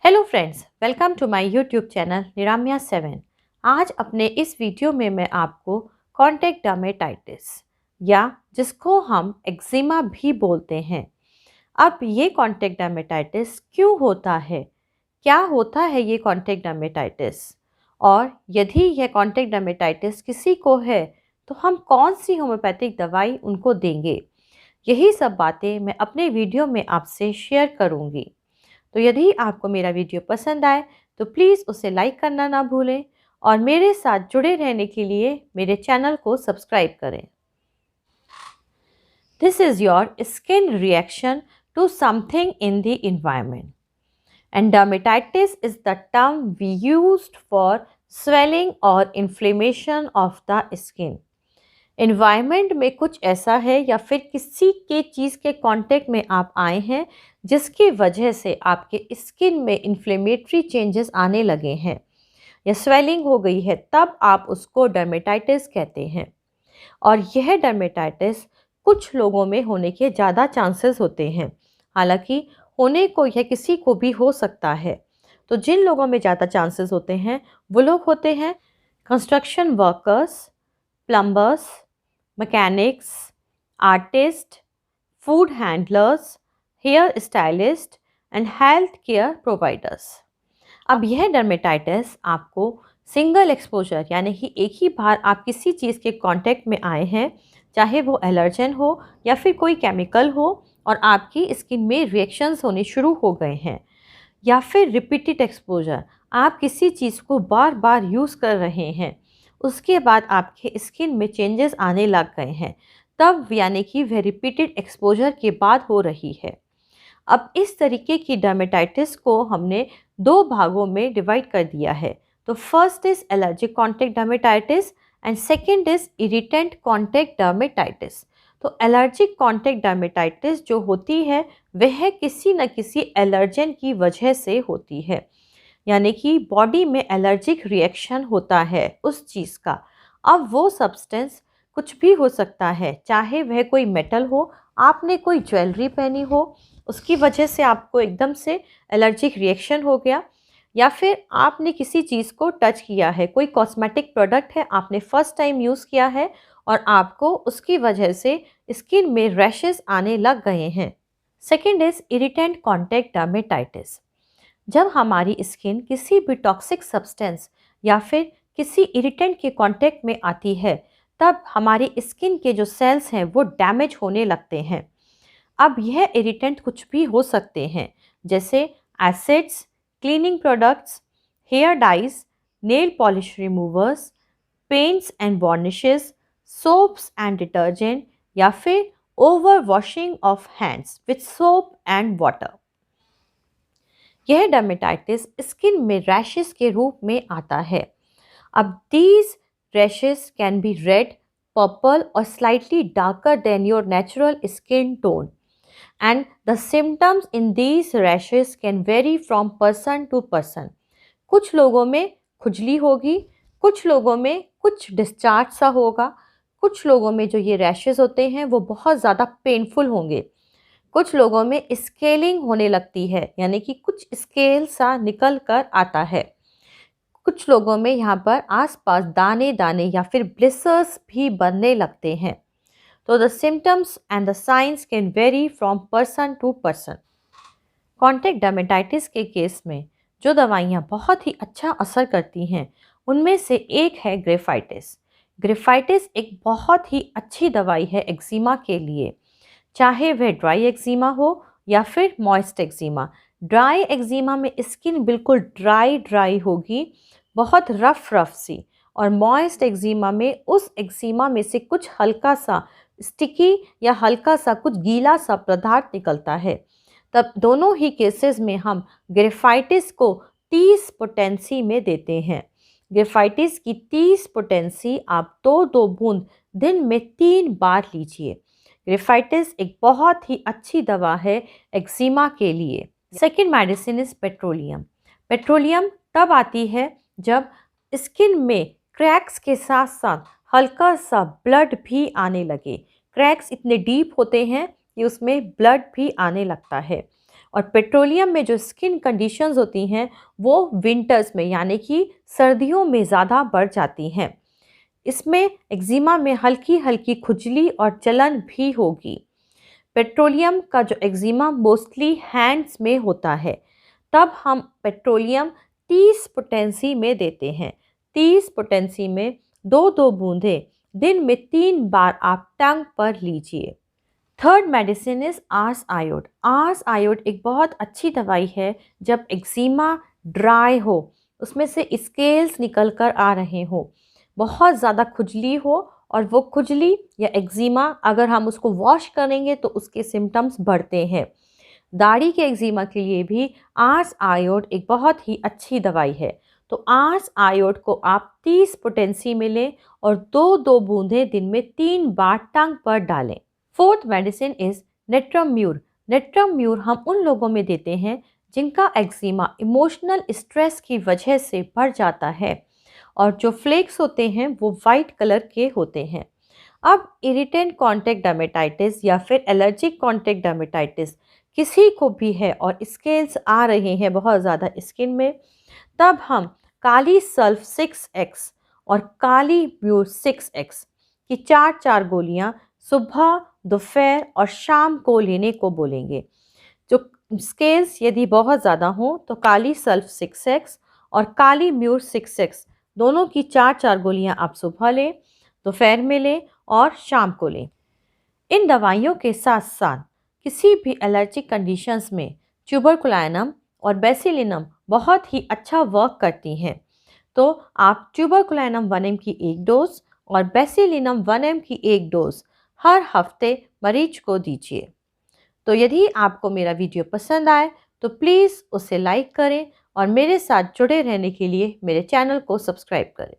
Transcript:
Hello friends, welcome to my YouTube channel Niramya 7। आज अपने इस वीडियो में मैं आपको कॉन्टैक्ट डर्मेटाइटिस या जिसको हम एक्जिमा भी बोलते हैं। अब ये कॉन्टैक्ट डर्मेटाइटिस क्यों होता है, क्या होता है ये कॉन्टैक्ट डर्मेटाइटिस, और यदि यह कॉन्टैक्ट डर्मेटाइटिस किसी को है तो हम कौन सी होम्योपैथिक दवाई उनको देंगे, यही सब बातें मैं अपने वीडियो में आपसे शेयर करूँगी। तो यदि आपको मेरा वीडियो पसंद आए तो प्लीज़ उसे लाइक करना ना भूलें और मेरे साथ जुड़े रहने के लिए मेरे चैनल को सब्सक्राइब करें। This is your skin reaction to something in the environment. And dermatitis is the term we used for swelling or inflammation of the skin. Environment में कुछ ऐसा है या फिर किसी के चीज़ के कांटेक्ट में आप आए हैं जिसकी वजह से आपके स्किन में इन्फ्लेमेटरी चेंजेस आने लगे हैं या स्वेलिंग हो गई है, तब आप उसको डर्मेटाइटिस कहते हैं। और यह डर्मेटाइटिस कुछ लोगों में होने के ज़्यादा चांसेस होते हैं, हालांकि होने को यह किसी को भी हो सकता है। तो जिन लोगों में ज़्यादा चांसेस होते हैं वो लोग होते हैं construction workers, plumbers, mechanics, artist, food handlers, hair stylist and health care providers. अब यह डर्मेटाइटिस आपको सिंगल एक्सपोजर यानी कि एक ही बार आप किसी चीज़ के कांटेक्ट में आए हैं, चाहे वो एलर्जन हो या फिर कोई केमिकल हो, और आपकी स्किन में रिएक्शंस होने शुरू हो गए हैं, या फिर रिपीटेड एक्सपोजर, आप किसी चीज़ को बार बार यूज़ कर रहे हैं, उसके बाद आपके स्किन में चेंजेस आने लग गए हैं, तब यानी कि वह रिपीटेड एक्सपोजर के बाद हो रही है। अब इस तरीके की डर्मेटाइटिस को हमने दो भागों में डिवाइड कर दिया है। तो first is allergic contact dermatitis and second is irritant contact dermatitis. तो एलर्जिक कॉन्टैक्ट डर्मेटाइटिस जो होती है वह किसी न किसी एलर्जन की वजह से होती है, यानी कि बॉडी में एलर्जिक रिएक्शन होता है उस चीज़ का। अब वो सब्सटेंस कुछ भी हो सकता है, चाहे वह कोई मेटल हो, आपने कोई ज्वेलरी पहनी हो, उसकी वजह से आपको एकदम से एलर्जिक रिएक्शन हो गया, या फिर आपने किसी चीज़ को टच किया है, कोई कॉस्मेटिक प्रोडक्ट है आपने फर्स्ट टाइम यूज़ किया है और आपको उसकी वजह से स्किन में रैशेस आने लग गए हैं। Second is irritant contact dermatitis. जब हमारी स्किन किसी भी टॉक्सिक सब्सटेंस या फिर किसी इरिटेंट के कांटेक्ट में आती है, तब हमारी स्किन के जो सेल्स हैं वो डैमेज होने लगते हैं। अब यह इरिटेंट कुछ भी हो सकते हैं, जैसे acids, cleaning products, hair dyes, nail polish removers, paints and varnishes, soaps and detergent, या फिर over washing of hands with soap and water. यह डर्मेटाइटिस स्किन में रैशेस के रूप में आता है। अब these rashes can be red, purple और slightly darker than your natural skin tone, and the symptoms in these rashes can vary from person to person. कुछ लोगों में खुजली होगी, कुछ लोगों में कुछ डिस्चार्ज सा होगा, कुछ लोगों में जो ये रैशेस होते हैं वो बहुत ज़्यादा पेनफुल होंगे, कुछ लोगों में स्केलिंग होने लगती है, यानी कि कुछ स्केल सा निकल कर आता है, कुछ लोगों में यहाँ पर आसपास दाने दाने या फिर ब्लिसर्स भी बनने लगते हैं। तो the symptoms and the signs can vary from person to person. Contact dermatitis के केस में जो दवाइयाँ बहुत ही अच्छा असर करती हैं उनमें से एक है ग्रेफाइटिस। ग्रेफाइटिस एक बहुत ही अच्छी दवाई है एक्जिमा के लिए, चाहे वह ड्राई एक्जिमा हो या फिर मॉइस्ट एक्जिमा। ड्राई एक्जिमा में स्किन बिल्कुल ड्राई ड्राई होगी, बहुत रफ रफ सी, और मॉइस्ट एक्जिमा में उस एक्जिमा में से कुछ हल्का सा स्टिकी या हल्का सा कुछ गीला सा पदार्थ निकलता है। तब दोनों ही केसेस में हम ग्रेफाइटिस को 30 पोटेंसी में देते हैं। ग्रेफाइटिस की 30 पोटेंसी आप दो दो बूंद दिन में 3 बार लीजिए। ग्रेफाइटिस एक बहुत ही अच्छी दवा है एक्जिमा के लिए। Second medicine is petroleum. Petroleum तब आती है जब स्किन में क्रैक्स के साथ साथ हल्का सा ब्लड भी आने लगे। क्रैक्स इतने डीप होते हैं कि उसमें ब्लड भी आने लगता है, और पेट्रोलियम में जो स्किन कंडीशंस होती हैं वो विंटर्स में यानी कि सर्दियों में ज़्यादा बढ़ जाती हैं। इसमें एक्जिमा में हल्की हल्की खुजली और जलन भी होगी। पेट्रोलियम का जो एक्जिमा मोस्टली हैंड्स में होता है, तब हम पेट्रोलियम 30 पोटेंसी में देते हैं। 30 पोटेंसी में 2-2 बूंदें दिन में 3 बार आप टंग पर लीजिए। Third medicine is ars iod. Ars iod एक बहुत अच्छी दवाई है जब एक्जिमा ड्राई हो, उसमें से स्केल्स निकल कर आ रहे हो, बहुत ज़्यादा खुजली हो और वो खुजली या एक्जिमा अगर हम उसको वॉश करेंगे तो उसके सिम्टम्स बढ़ते हैं। दाढ़ी के एक्जिमा के लिए भी आर्स आयोड एक बहुत ही अच्छी दवाई है। तो आर्स आयोड को आप 30 पोटेंसी में लें और 2-2 बूंदें दिन में 3 बार टंग पर डालें। Fourth medicine is natrum mur. Natrum mur हम उन लोगों में देते हैं जिनका एक्जिमा इमोशनल स्ट्रेस की वजह से बढ़ जाता है और जो फ्लेक्स होते हैं वो वाइट कलर के होते हैं। अब इरिटेंट कॉन्टैक्ट डर्मेटाइटिस या फिर एलर्जिक कॉन्टैक्ट डर्मेटाइटिस किसी को भी है और स्केल्स आ रहे हैं बहुत ज़्यादा स्किन में, तब हम काली सल्फ 6x और काली म्यूर 6x की 4-4 गोलियां सुबह, दोपहर और शाम को लेने को बोलेंगे। जो स्केल्स यदि बहुत ज़्यादा हों तो काली सल्फ 6x और काली म्यूर 6x दोनों की 4-4 गोलियां आप सुबह लें, दोपहर में लें और शाम को लें। इन दवाइयों के साथ साथ किसी भी एलर्जिक कंडीशंस में ट्यूबरकुलाइनम और बेसिलिनम बहुत ही अच्छा वर्क करती हैं। तो आप ट्यूबरकुलाइनम 1 mg की 1 डोज और बेसिलिनम 1 mg की 1 डोज हर हफ्ते मरीज को दीजिए। तो यदि आपको मेरा वीडियो पसंद आए तो प्लीज़ उसे लाइक करें और मेरे साथ जुड़े रहने के लिए मेरे चैनल को सब्सक्राइब करें।